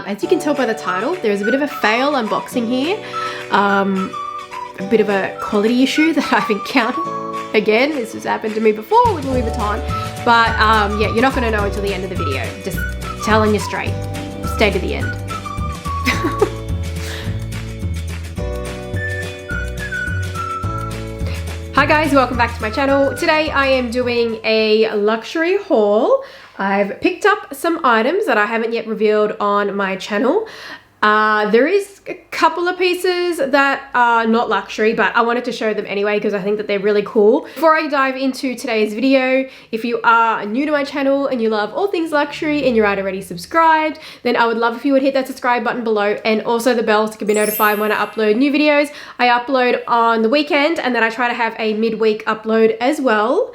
as you can tell by the title, there's a bit of a fail unboxing here. A bit of a quality issue that I've encountered. Again, this has happened to me before with Louis Vuitton. But yeah, you're not going to know until the end of the video. Just telling you straight. Stay to the end. Hi guys, welcome back to my channel. Today I am doing a luxury haul. I've picked up some items that I haven't yet revealed on my channel. There is a couple of pieces that are not luxury, but I wanted to show them anyway because I think that they're really cool. Before I dive into today's video, if you are new to my channel and you love all things luxury and you're not already subscribed, then I would love if you would hit that subscribe button below and also the bell to be notified when I upload new videos. I upload on the weekend and then I try to have a midweek upload as well.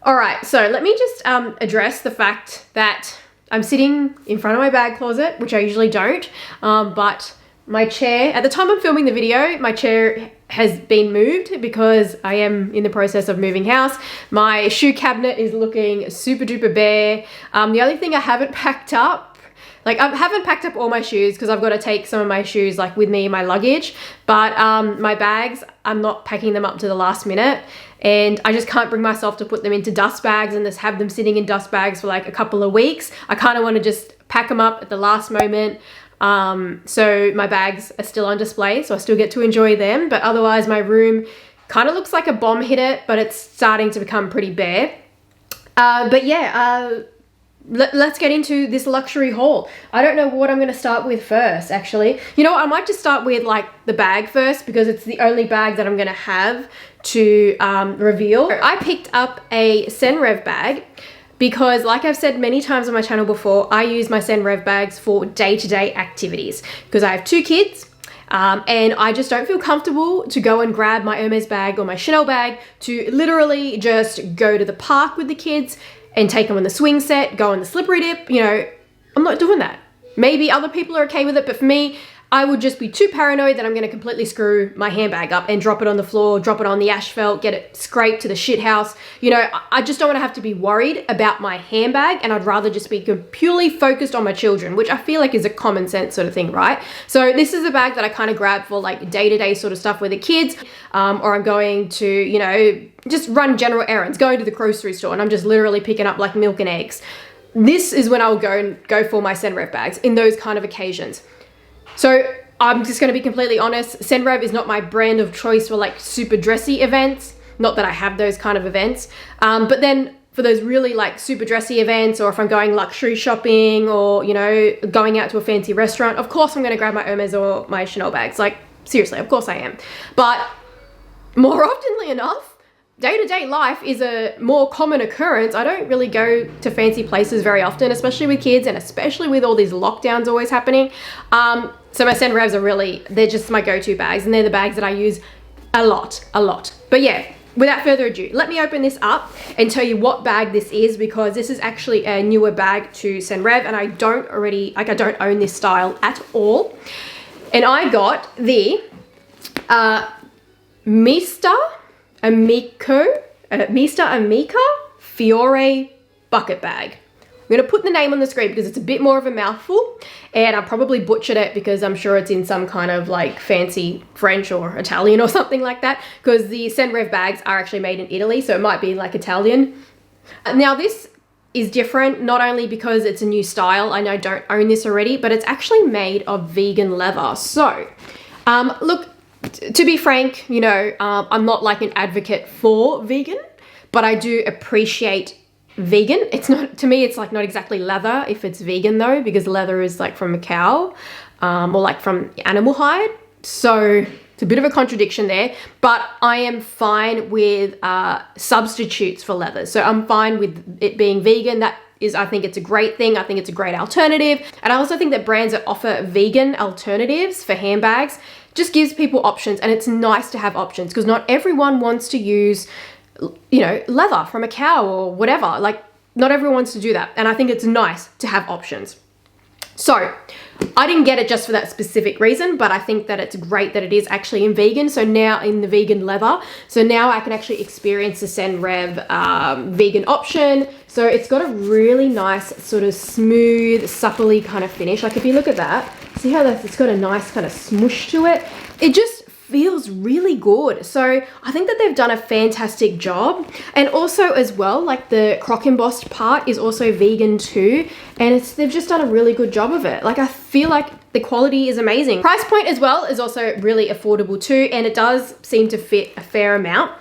All right, so let me just address the fact that I'm sitting in front of my bag closet, which I usually don't, but my chair, at the time I'm filming the video, my chair has been moved because I am in the process of moving house. My shoe cabinet is looking super duper bare. The only thing I haven't packed up, like I haven't packed up all my shoes because I've got to take some of my shoes like with me in my luggage, but my bags, I'm not packing them up to the last minute. And I just can't bring myself to put them into dust bags and just have them sitting in dust bags for like a couple of weeks. I kind of want to just pack them up at the last moment. So my bags are still on display, so I still get to enjoy them. But otherwise my room kind of looks like a bomb hit it, but it's starting to become pretty bare. But yeah, let's get into this luxury haul. I don't know what I'm going to start with first, actually. You know what? I might just start with like the bag first because it's the only bag that I'm going to have to reveal. I picked up a Senreve bag because, like I've said many times on my channel before, I use my Senreve bags for day-to-day activities because I have 2 kids. And I just don't feel comfortable to go and grab my Hermes bag or my Chanel bag to literally just go to the park with the kids and take them on the swing set, go on the slippery dip. You know, I'm not doing that. Maybe other people are okay with it, but for me, I would just be too paranoid that I'm going to completely screw my handbag up and drop it on the floor, drop it on the asphalt, get it scraped to the shit house. You know, I just don't want to have to be worried about my handbag, and I'd rather just be purely focused on my children, which I feel like is a common sense sort of thing, right? So this is a bag that I kind of grab for like day-to-day sort of stuff with the kids, or I'm going to, you know, just run general errands, going to the grocery store, and I'm just literally picking up like milk and eggs. This is when I'll go for my Senreve bags in those kind of occasions. So I'm just going to be completely honest, Senreve is not my brand of choice for like super dressy events. Not that I have those kind of events, but then for those really like super dressy events, or if I'm going luxury shopping or, you know, going out to a fancy restaurant, of course I'm going to grab my Hermes or my Chanel bags. Like seriously, of course I am. But more oftenly enough, day-to-day life is a more common occurrence. I don't really go to fancy places very often, especially with kids and especially with all these lockdowns always happening. So my Senreves are really, they're just my go-to bags, and they're the bags that I use a lot. But yeah, without further ado, let me open this up and tell you what bag this is, because this is actually a newer bag to Senreve, and I don't own this style at all. And I got the Mista Amica Fiore bucket bag. I'm going to put the name on the screen because it's a bit more of a mouthful, and I probably butchered it because I'm sure it's in some kind of like fancy French or Italian or something like that, because the Senreve bags are actually made in Italy, so it might be like Italian. Now this is different, not only because it's a new style, I don't own this already, but it's actually made of vegan leather. So look, to be frank, you know, I'm not like an advocate for vegan, but I do appreciate vegan. It's not, to me, it's like not exactly leather if it's vegan though, because leather is like from a cow, or like from animal hide. So it's a bit of a contradiction there, but I am fine with substitutes for leather. So I'm fine with it being vegan. That is, I think it's a great thing. I think it's a great alternative. And I also think that brands that offer vegan alternatives for handbags just gives people options, and it's nice to have options because not everyone wants to use, you know, leather from a cow or whatever. Like not everyone wants to do that, and I think it's nice to have options. So I didn't get it just for that specific reason, but I think that it's great that it is actually in vegan. So now in the vegan leather, so now I can actually experience the Senreve vegan option. So it's got a really nice sort of smooth, suppley kind of finish. Like if you look at that, see how it's got a nice kind of smoosh to it. It just feels really good. So I think that they've done a fantastic job. And also as well, like the croc embossed part is also vegan too. And they've just done a really good job of it. Like I feel like the quality is amazing. Price point as well is also really affordable too. And it does seem to fit a fair amount.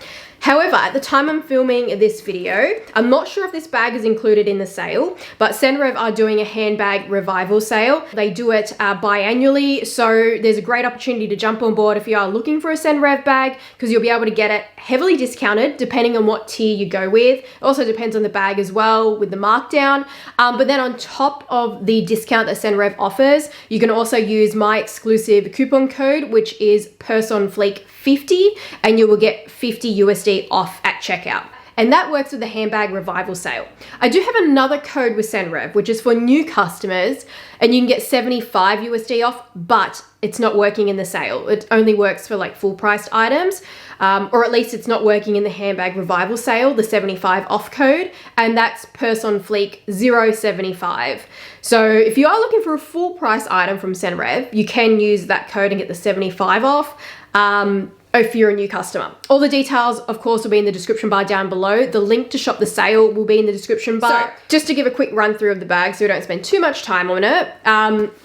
However, at the time I'm filming this video, I'm not sure if this bag is included in the sale, but Senreve are doing a handbag revival sale. They do it biannually, so there's a great opportunity to jump on board if you are looking for a Senreve bag, because you'll be able to get it heavily discounted depending on what tier you go with. It also depends on the bag as well with the markdown. But then on top of the discount that Senreve offers, you can also use my exclusive coupon code, which is Purseonfleek 50, and you will get 50 USD off at checkout. And that works with the handbag revival sale. I do have another code with Senreve, which is for new customers, and you can get 75 USD off, but it's not working in the sale. It only works for like full priced items, or at least it's not working in the handbag revival sale, the 75 off code, and that's Purseonfleek 075. So if you are looking for a full price item from Senreve, you can use that code and get the 75 off. If you're a new customer. All the details, of course, will be in the description bar down below. The link to shop the sale will be in the description bar. So, just to give a quick run through of the bag so we don't spend too much time on it.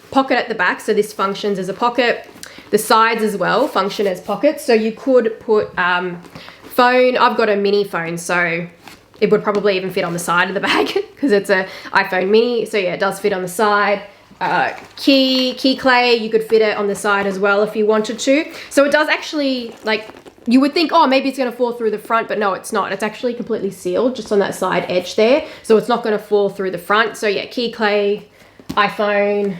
Pocket at the back, so this functions as a pocket. The sides as well function as pockets. So you could put phone. I've got a mini phone, so it would probably even fit on the side of the bag because it's an iPhone mini. So yeah, it does fit on the side. Key clay, you could fit it on the side as well if you wanted to. So it does actually, like, you would think, oh, maybe it's going to fall through the front, but no, it's not. It's actually completely sealed just on that side edge there. So it's not going to fall through the front. So yeah, key clay, iPhone,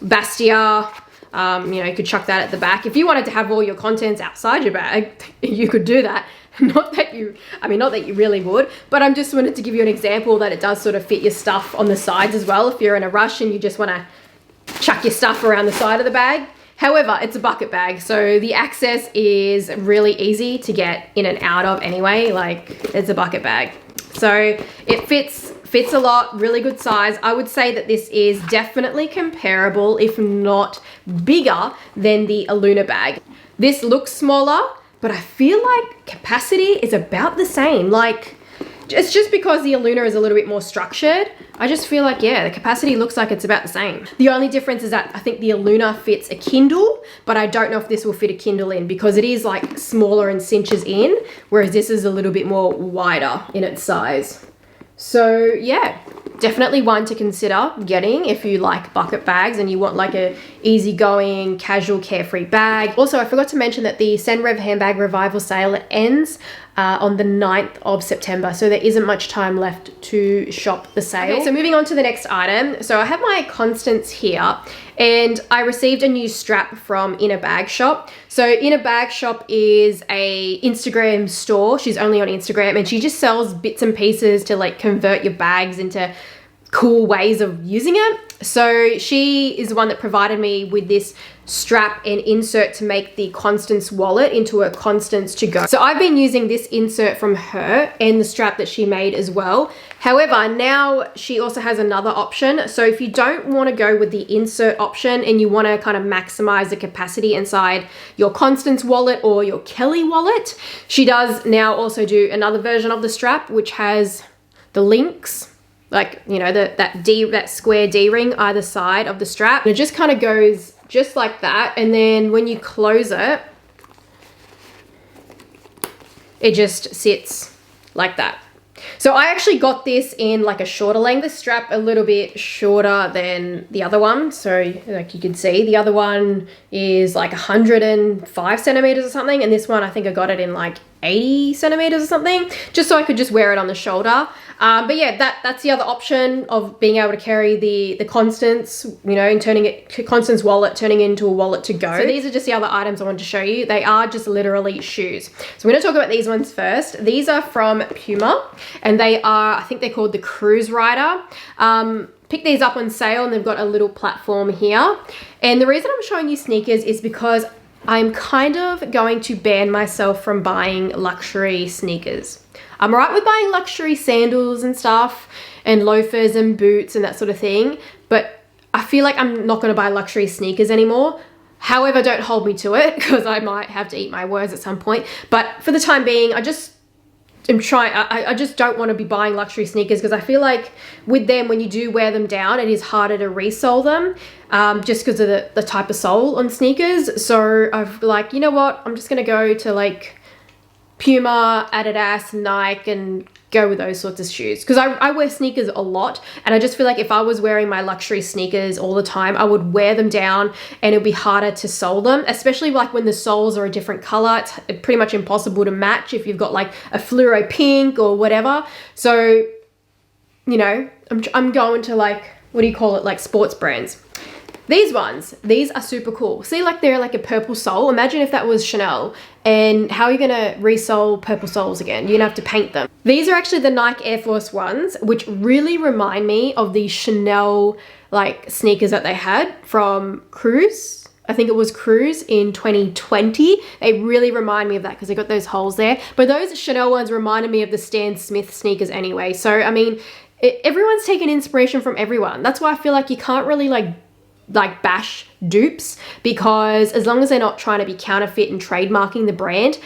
Bastia, you know, you could chuck that at the back. If you wanted to have all your contents outside your bag, you could do that. Not that you really would, but I'm just wanted to give you an example that it does sort of fit your stuff on the sides as well if you're in a rush and you just want to chuck your stuff around the side of the bag. However, it's a bucket bag, so the access is really easy to get in and out of anyway. Like, it's a bucket bag. So it fits a lot, really good size. I would say that this is definitely comparable, if not bigger, than the Aluna bag. This looks smaller, but I feel like capacity is about the same. Like, it's just because the Aluna is a little bit more structured. I just feel like, yeah, the capacity looks like it's about the same. The only difference is that I think the Aluna fits a Kindle, but I don't know if this will fit a Kindle in because it is like smaller and cinches in, whereas this is a little bit more wider in its size. So yeah, definitely one to consider getting if you like bucket bags and you want like a easygoing, casual, carefree bag. Also, I forgot to mention that the Senreve handbag revival sale ends on the 9th of September. So there isn't much time left to shop the sale. Okay, so moving on to the next item. So I have my Constance here and I received a new strap from In a Bag Shop. So In a Bag Shop is a Instagram store. She's only on Instagram and she just sells bits and pieces to like convert your bags into cool ways of using it. So she is the one that provided me with this strap and insert to make the Constance wallet into a Constance to go. So I've been using this insert from her and the strap that she made as well. However, now she also has another option. So if you don't want to go with the insert option and you want to kind of maximize the capacity inside your Constance wallet or your Kelly wallet, she does now also do another version of the strap which has the links, like, you know, that square D-ring either side of the strap. And it just kind of goes just like that. And then when you close it, it just sits like that. So I actually got this in like a shorter length. The strap a little bit shorter than the other one. So like you can see, the other one is like 105 centimeters or something. And this one, I think I got it in like 80 centimeters or something, just so I could just wear it on the shoulder. But yeah, that's the other option of being able to carry the Constance, you know, and turning it, Constance wallet, turning it into a wallet to go. So these are just the other items I wanted to show you. They are just literally shoes. So we're gonna talk about these ones first. These are from Puma and they are, I think they're called the Cruise Rider. picked these up on sale and they've got a little platform here. And the reason I'm showing you sneakers is because I'm kind of going to ban myself from buying luxury sneakers. I'm alright with buying luxury sandals and stuff and loafers and boots and that sort of thing, but I feel like I'm not going to buy luxury sneakers anymore. However, don't hold me to it because I might have to eat my words at some point. But for the time being, I just don't want to be buying luxury sneakers because I feel like with them, when you do wear them down, it is harder to resole them just because of the type of sole on sneakers. So I've like, you know what, I'm just going to go to like Puma, Adidas, Nike, and go with those sorts of shoes because I wear sneakers a lot, and I just feel like if I was wearing my luxury sneakers all the time, I would wear them down and it'd be harder to sole them, especially like when the soles are a different color. It's pretty much impossible to match if you've got like a fluoro pink or whatever. So, you know, I'm going to like, what do you call it, like sports brands. These ones, these are super cool. See, like they're like a purple sole. Imagine if that was Chanel, and how are you gonna resole purple soles again? You're gonna have to paint them. These are actually the Nike Air Force Ones, which really remind me of the Chanel like sneakers that they had from Cruise. I think it was Cruise in 2020. They really remind me of that because they got those holes there. But those Chanel ones reminded me of the Stan Smith sneakers anyway. So, I mean, everyone's taken inspiration from everyone. That's why I feel like you can't really like bash dupes, because as long as they're not trying to be counterfeit and trademarking the brand,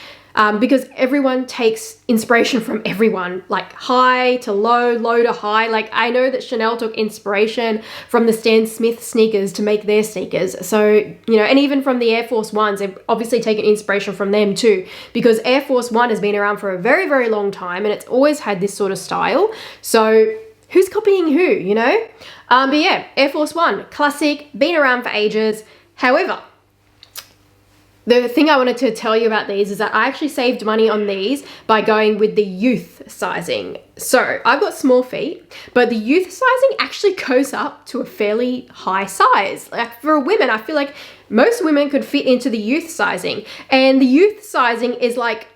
because everyone takes inspiration from everyone, like high to low, low to high. Like I know that Chanel took inspiration from the Stan Smith sneakers to make their sneakers. So, you know, and even from the Air Force Ones, they've obviously taken inspiration from them too, because Air Force One has been around for a very, very long time and it's always had this sort of style. So who's copying who, you know? But yeah, Air Force One, classic, been around for ages. However, the thing I wanted to tell you about these is that I actually saved money on these by going with the youth sizing. So I've got small feet, but the youth sizing actually goes up to a fairly high size. Like for women, I feel like most women could fit into the youth sizing, and the youth sizing is like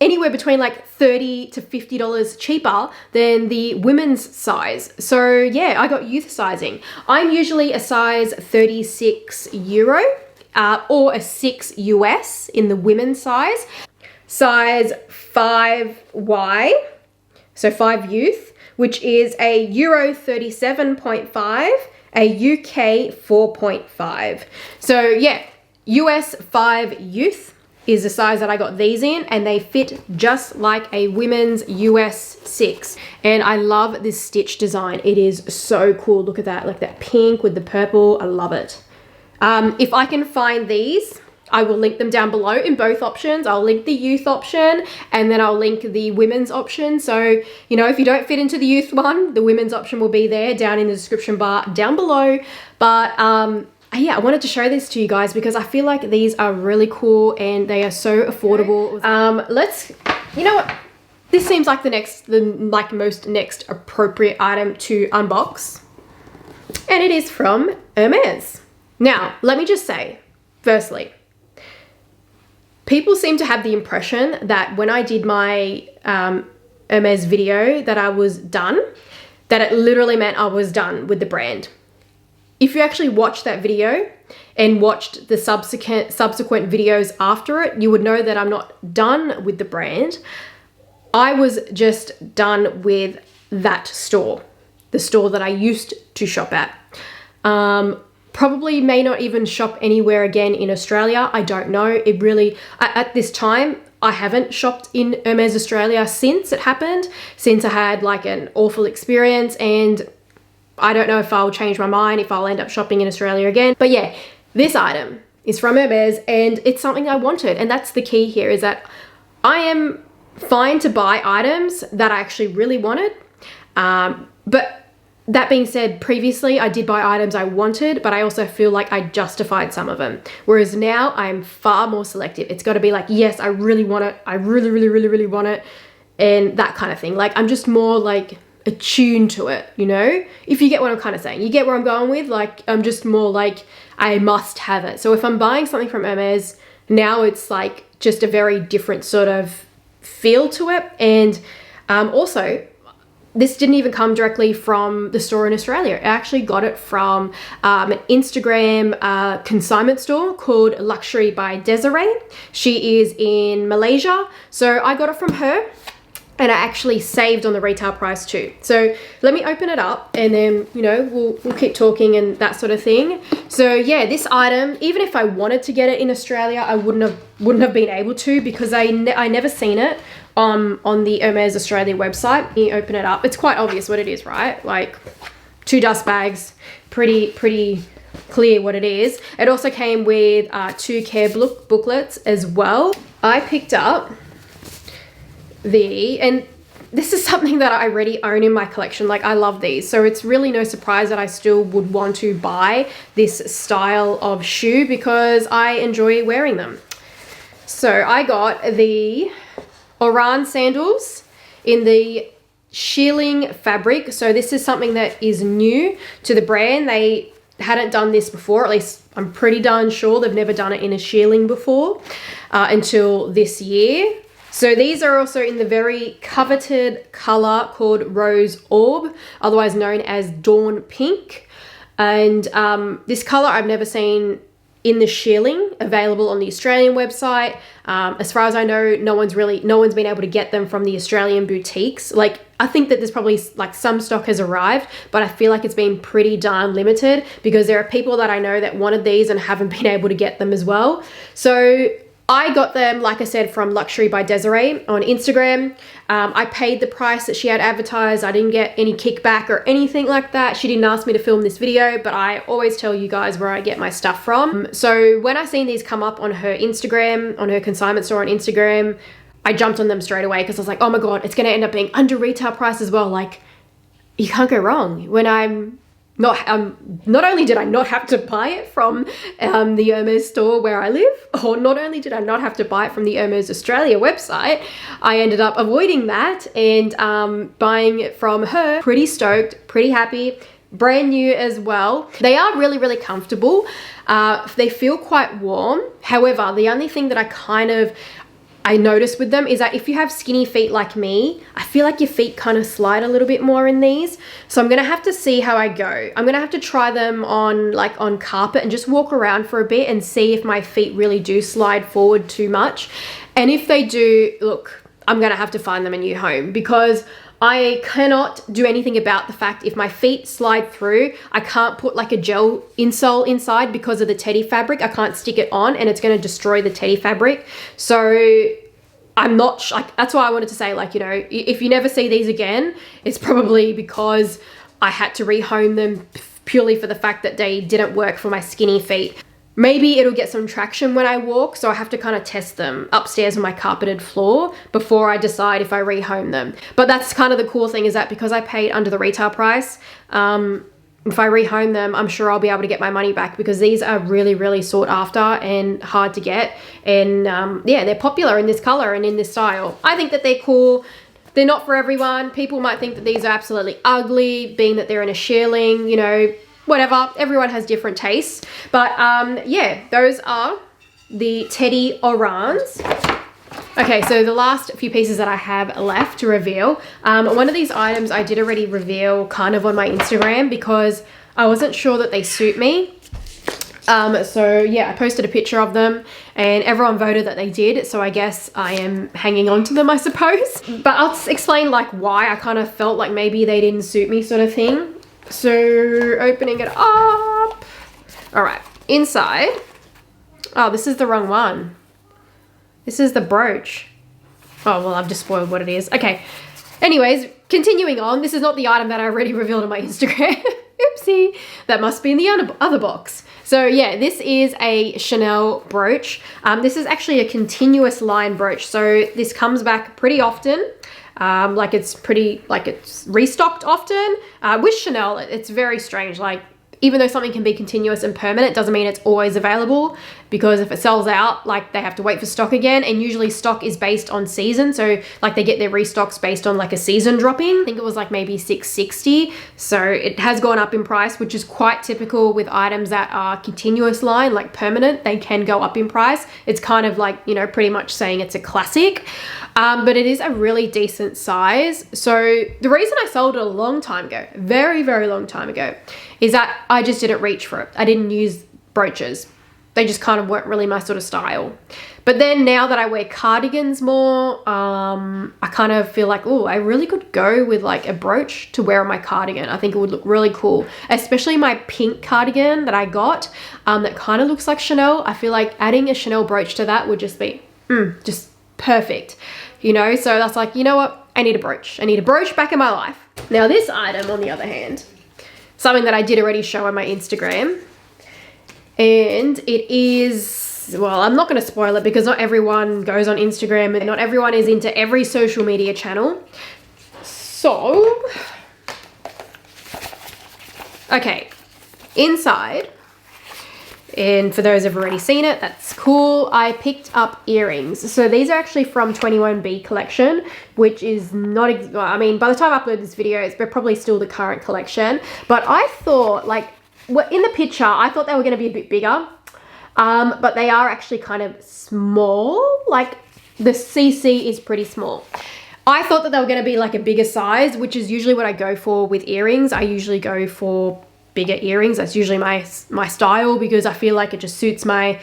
anywhere between like $30 to $50 cheaper than the women's size. So yeah, I got youth sizing. I'm usually a size 36 euro or a 6 US in the women's size. Size 5Y, so 5 youth, which is a Euro 37.5, a UK 4.5. So yeah, US 5 youth is the size that I got these in, and they fit just like a women's US 6. And I love this stitch design. It is so cool. Look at that, like that pink with the purple. I love it. If I can find these, I will link them down below in both options. I'll link the youth option and then I'll link the women's option. So, you know, if you don't fit into the youth one, the women's option will be there down in the description bar down below. But yeah, I wanted to show this to you guys because I feel like these are really cool and they are so affordable. You know what? This seems like the most next appropriate item to unbox. And it is from Hermes. Now, let me just say, firstly, people seem to have the impression that when I did my Hermes video that I was done, that it literally meant I was done with the brand. If you actually watched that video and watched the subsequent videos after it, you would know that I'm not done with the brand. I was just done with that store, the store that I used to shop at. Probably may not even shop anywhere again in Australia. I don't know. It really, at this time, I haven't shopped in Hermes Australia since it happened, since I had like an awful experience, and I don't know if I'll change my mind, if I'll end up shopping in Australia again. But yeah, this item is from Hermes and it's something I wanted. And that's the key here, is that I am fine to buy items that I actually really wanted. But that being said, previously I did buy items I wanted, but I also feel like I justified some of them. Whereas now I'm far more selective. It's got to be like, yes, I really want it. I really, really, really, really want it. And that kind of thing. Like I'm just more like attuned to it, you know, if you get what I'm kind of saying. You get where I'm going with, like I'm just more like I must have it. So if I'm buying something from Hermes, now it's like just a very different sort of feel to it. And also this didn't even come directly from the store in Australia. I actually got it from an Instagram consignment store called Luxury by Desiree. She is in Malaysia. So I got it from her, and I actually saved on the retail price too. So let me open it up, and then, you know, we'll keep talking and that sort of thing. So yeah, this item, even if I wanted to get it in Australia, I wouldn't have been able to, because I never seen it on the Hermes Australia website. Let me open it up. It's quite obvious what it is, right? Like 2 dust bags, pretty clear what it is. It also came with 2 care booklets as well. I picked up and this is something that I already own in my collection. Like, I love these, so it's really no surprise that I still would want to buy this style of shoe because I enjoy wearing them. So I got the Oran sandals in the shearling fabric. So this is something that is new to the brand. They hadn't done this before, at least I'm pretty darn sure they've never done it in a shearling before until this year. So these are also in the very coveted color called Rose Orb, otherwise known as Dawn Pink. And this color I've never seen in the shearling, available on the Australian website. As far as I know, no one's been able to get them from the Australian boutiques. Like, I think that there's probably like some stock has arrived, but I feel like it's been pretty darn limited because there are people that I know that wanted these and haven't been able to get them as well. So I got them, like I said, from Luxury by Desiree on Instagram. I paid the price that she had advertised. I didn't get any kickback or anything like that. She didn't ask me to film this video, but I always tell you guys where I get my stuff from. So when I seen these come up on her Instagram, on her consignment store on Instagram, I jumped on them straight away because I was like, oh my God, it's going to end up being under retail price as well. Like, you can't go wrong. When I'm not only did I not have to buy it from the Hermes store where I live, or not only did I not have to buy it from the Hermes Australia website, I ended up avoiding that and buying it from her. Pretty stoked, pretty happy, brand new as well. They are really, really comfortable. They feel quite warm. However, the only thing that I noticed with them is that if you have skinny feet like me, I feel like your feet kind of slide a little bit more in these. So I'm going to have to see how I go. I'm going to have to try them on carpet and just walk around for a bit and see if my feet really do slide forward too much. And if they do, look, I'm going to have to find them a new home because I cannot do anything about the fact if my feet slide through, I can't put like a gel insole inside because of the teddy fabric. I can't stick it on and it's going to destroy the teddy fabric. So I'm not, like, that's why I wanted to say, like, you know, if you never see these again, it's probably because I had to rehome them purely for the fact that they didn't work for my skinny feet. Maybe it'll get some traction when I walk, so I have to kind of test them upstairs on my carpeted floor before I decide if I rehome them. But that's kind of the cool thing, is that because I paid under the retail price, if I rehome them, I'm sure I'll be able to get my money back because these are really, really sought after and hard to get. And yeah, they're popular in this color and in this style. I think that they're cool. They're not for everyone. People might think that these are absolutely ugly, being that they're in a shearling, you know, whatever. Everyone has different tastes. But yeah, those are the Teddy Orans. Okay, so the last few pieces that I have left to reveal. One of these items I did already reveal kind of on my Instagram because I wasn't sure that they suit me. So yeah, I posted a picture of them and everyone voted that they did. So I guess I am hanging on to them, I suppose. But I'll explain like why I kind of felt like maybe they didn't suit me, sort of thing. So opening it up. All right, inside. Oh, this is the wrong one. This is the brooch. Oh, well, I've just spoiled what it is. Okay. Anyways, continuing on. This is not the item that I already revealed on my Instagram. Oopsie. That must be in the other box. So yeah, this is a Chanel brooch. This is actually a continuous line brooch. So this comes back pretty often. Like it's restocked often. With Chanel, it's very strange. Like even though something can be continuous and permanent, doesn't mean it's always available, because if it sells out, like, they have to wait for stock again, and usually stock is based on season. So like they get their restocks based on like a season dropping. I think it was like maybe $6.60. So it has gone up in price, which is quite typical with items that are continuous line, like permanent. They can go up in price. It's kind of like, you know, pretty much saying it's a classic. But it is a really decent size. So the reason I sold it a long time ago, very, very long time ago, is that I just didn't reach for it. I didn't use brooches. They just kind of weren't really my sort of style. But then now that I wear cardigans more, I kind of feel like, oh, I really could go with like a brooch to wear on my cardigan. I think it would look really cool, especially my pink cardigan that I got that kind of looks like Chanel. I feel like adding a Chanel brooch to that would just be just perfect, you know? So that's like, you know what? I need a brooch. I need a brooch back in my life. Now this item, on the other hand, something that I did already show on my Instagram, and it is, well, I'm not going to spoil it because not everyone goes on Instagram and not everyone is into every social media channel. So, okay, inside, and for those who've already seen it, that's cool, I picked up earrings. So these are actually from 21B collection, which is not, I mean, by the time I upload this video, it's probably still the current collection. But I thought, like, in the picture, I thought they were going to be a bit bigger, but they are actually kind of small. Like, the CC is pretty small. I thought that they were going to be like a bigger size, which is usually what I go for with earrings. I usually go for bigger earrings. That's usually my style, because I feel like it just suits my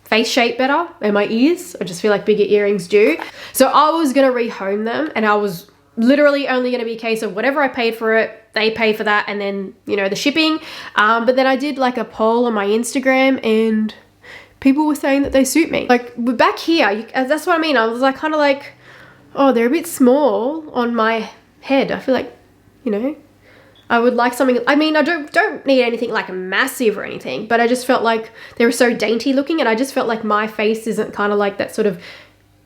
face shape better and my ears. I just feel like bigger earrings do. So I was going to rehome them, and I was literally only going to be a case of whatever I paid for it, they pay for that, and then, you know, the shipping. But then I did like a poll on my Instagram, and people were saying that they suit me. Like, back here, that's what I mean. I was like, kind of like, oh, they're a bit small on my head. I feel like, you know, I would like something. I mean, I don't need anything like massive or anything, but I just felt like they were so dainty looking, and I just felt like my face isn't kind of like that sort of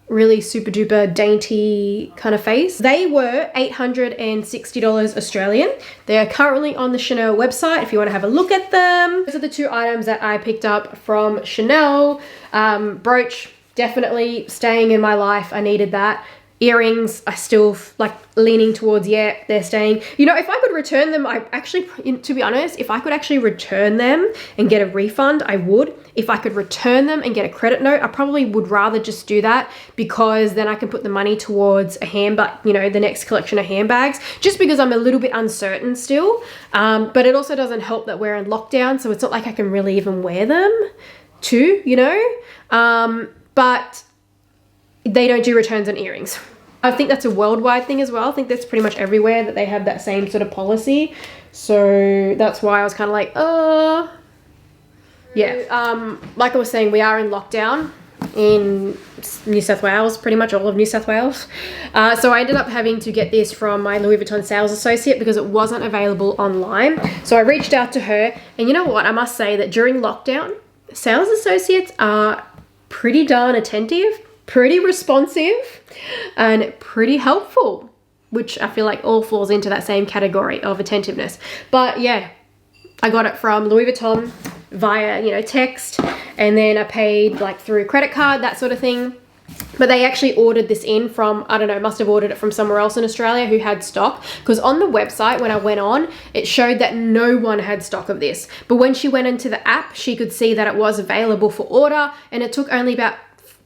really super duper dainty kind of face. They were $860 Australian. They are currently on the Chanel website if you want to have a look at them. Those are the two items that I picked up from Chanel. Brooch, definitely staying in my life. I needed that. Earrings, I still like leaning towards, yeah, they're staying. You know, if I could return them, I actually, to be honest, if I could actually return them and get a refund, I would. If I could return them and get a credit note, I probably would rather just do that, because then I can put the money towards a handbag, you know, the next collection of handbags, just because I'm a little bit uncertain still. But it also doesn't help that we're in lockdown, so it's not like I can really even wear them too, you know? But they don't do returns on earrings. I think that's a worldwide thing as well. I think that's pretty much everywhere that they have that same sort of policy. So that's why I was kind of like, yeah. Like I was saying, we are in lockdown in New South Wales, pretty much all of New South Wales. So I ended up having to get this from my Louis Vuitton sales associate because it wasn't available online. So I reached out to her, and you know what? I must say that during lockdown, sales associates are pretty darn attentive, pretty responsive, and pretty helpful, which I feel like all falls into that same category of attentiveness. But yeah, I got it from Louis Vuitton via, you know, text, and then I paid like through credit card, that sort of thing. But they actually ordered this in from, I don't know, must have ordered it from somewhere else in Australia who had stock, because on the website when I went on, it showed that no one had stock of this. But when she went into the app, she could see that it was available for order, and it took only about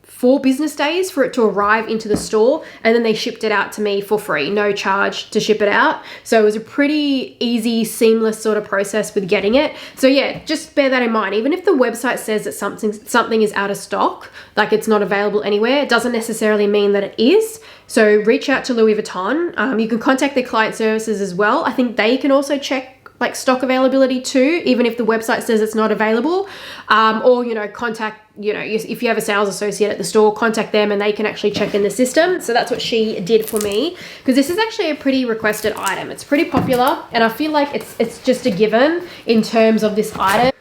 4 business days for it to arrive into the store, and then they shipped it out to me for free, no charge to ship it out. So it was a pretty easy, seamless sort of process with getting it. So yeah, just bear that in mind. Even if the website says that something is out of stock, like it's not available anywhere, it doesn't necessarily mean that it is. So reach out to Louis Vuitton. You can contact their client services as well. I think they can also check like stock availability too, even if the website says it's not available. Or, you know, contact, you know, if you have a sales associate at the store, contact them and they can actually check in the system. So that's what she did for me, because this is actually a pretty requested item. It's pretty popular, and I feel like it's just a given in terms of this item.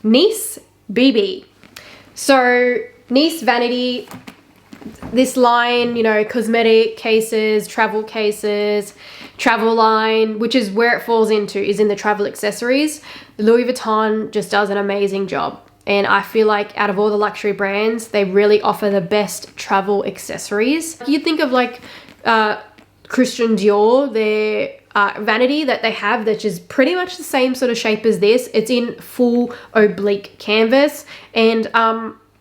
Nice BB. So Nice Vanity, this line, you know, cosmetic cases, travel cases, travel line, which is where it falls into, is in the travel accessories. Louis Vuitton just does an amazing job. And I feel like out of all the luxury brands, they really offer the best travel accessories. You think of like Christian Dior, their vanity that they have, that is pretty much the same sort of shape as this. It's in full oblique canvas, and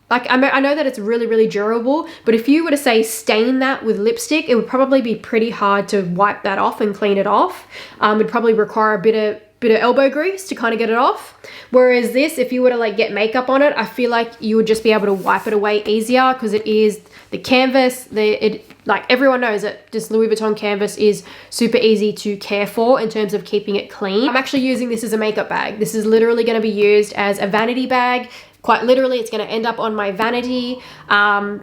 like I know that it's really, really durable, but if you were to say stain that with lipstick, it would probably be pretty hard to wipe that off and clean it off. It'd probably require a bit of elbow grease to kind of get it off. Whereas this, if you were to like get makeup on it, I feel like you would just be able to wipe it away easier, because it is the canvas. Like everyone knows that just Louis Vuitton canvas is super easy to care for in terms of keeping it clean. I'm actually using this as a makeup bag. This is literally going to be used as a vanity bag. Quite literally, it's going to end up on my vanity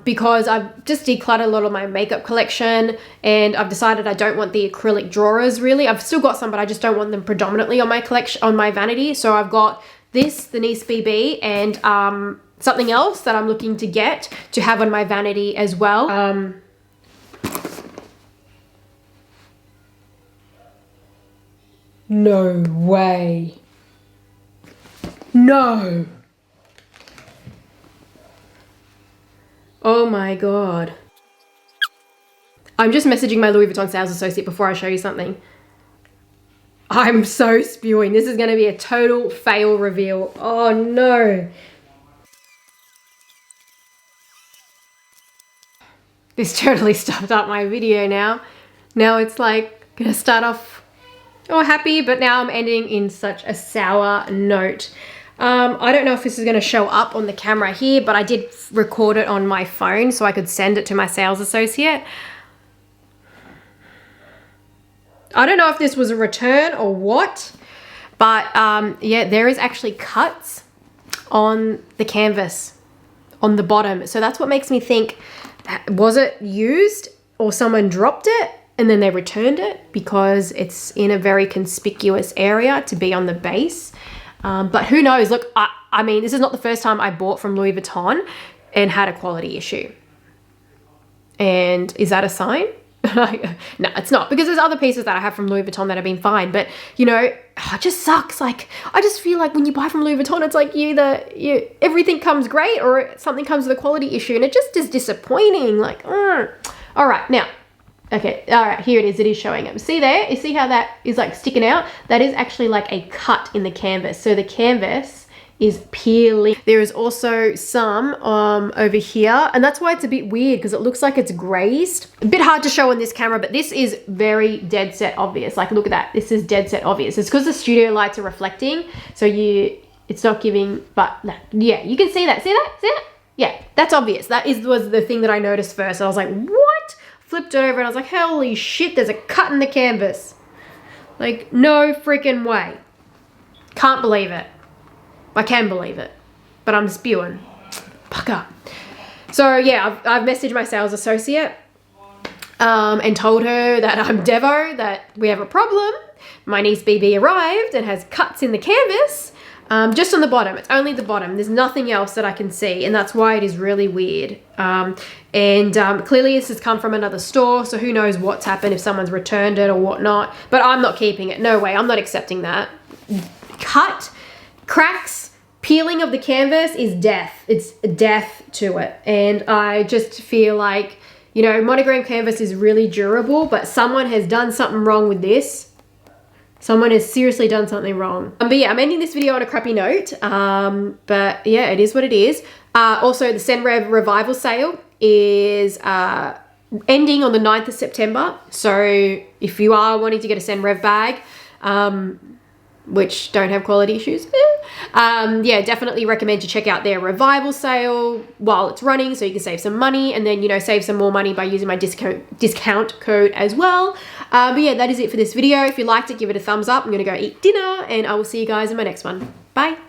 because I've just decluttered a lot of my makeup collection, and I've decided I don't want the acrylic drawers really. I've still got some, but I just don't want them predominantly on my collection, on my vanity. So I've got this, the Nice BB, and something else that I'm looking to get to have on my vanity as well. No way. No. Oh my God. I'm just messaging my Louis Vuitton sales associate before I show you something. I'm so spewing. This is going to be a total fail reveal. Oh no. This totally stuffed up my video now. Now it's like going to start off all happy, but now I'm ending in such a sour note. I don't know if this is going to show up on the camera here, but I did record it on my phone so I could send it to my sales associate. I don't know if this was a return or what, but yeah, there is actually cuts on the canvas on the bottom. So that's what makes me think, was it used or someone dropped it and then they returned it, because it's in a very conspicuous area to be on the base. But who knows? Look, I mean, this is not the first time I bought from Louis Vuitton and had a quality issue. And is that a sign? No, it's not, because there's other pieces that I have from Louis Vuitton that have been fine. But, you know, it just sucks. Like, I just feel like when you buy from Louis Vuitton, it's like everything comes great or something comes with a quality issue. And it just is disappointing. Like, all right, now. Okay, all right, here it is. It is showing up. See there? You see how that is like sticking out? That is actually like a cut in the canvas. So the canvas is peeling. There is also some over here, and that's why it's a bit weird, because it looks like it's grazed. A bit hard to show on this camera, but this is very dead set obvious. Like, look at that. This is dead set obvious. It's because the studio lights are reflecting, so it's not giving, but yeah, you can see that. See that? See that? Yeah, that's obvious. That was the thing that I noticed first. I was like, what? Flipped it over and I was like, holy shit, there's a cut in the canvas. Like, no freaking way. Can't believe it. I can believe it, but I'm spewing. Fuck up. So yeah, I've messaged my sales associate and told her that I'm Devo, that we have a problem. My Nice BB arrived and has cuts in the canvas. Just on the bottom. It's only the bottom. There's nothing else that I can see, and that's why it is really weird. Clearly this has come from another store, so who knows what's happened, if someone's returned it or whatnot. But I'm not keeping it. No way. I'm not accepting that. Cut, cracks, peeling of the canvas is death. It's death to it. And I just feel like, you know, monogram canvas is really durable, but someone has done something wrong with this. Someone has seriously done something wrong. But yeah, I'm ending this video on a crappy note. But yeah, it is what it is. Also, the Senrev revival sale is ending on the 9th of September. So if you are wanting to get a Senrev bag, which don't have quality issues, yeah, definitely recommend you check out their revival sale while it's running, so you can save some money, and then, you know, save some more money by using my discount code as well. But yeah, that is it for this video. If you liked it, give it a thumbs up. I'm gonna go eat dinner, and I will see you guys in my next one. Bye.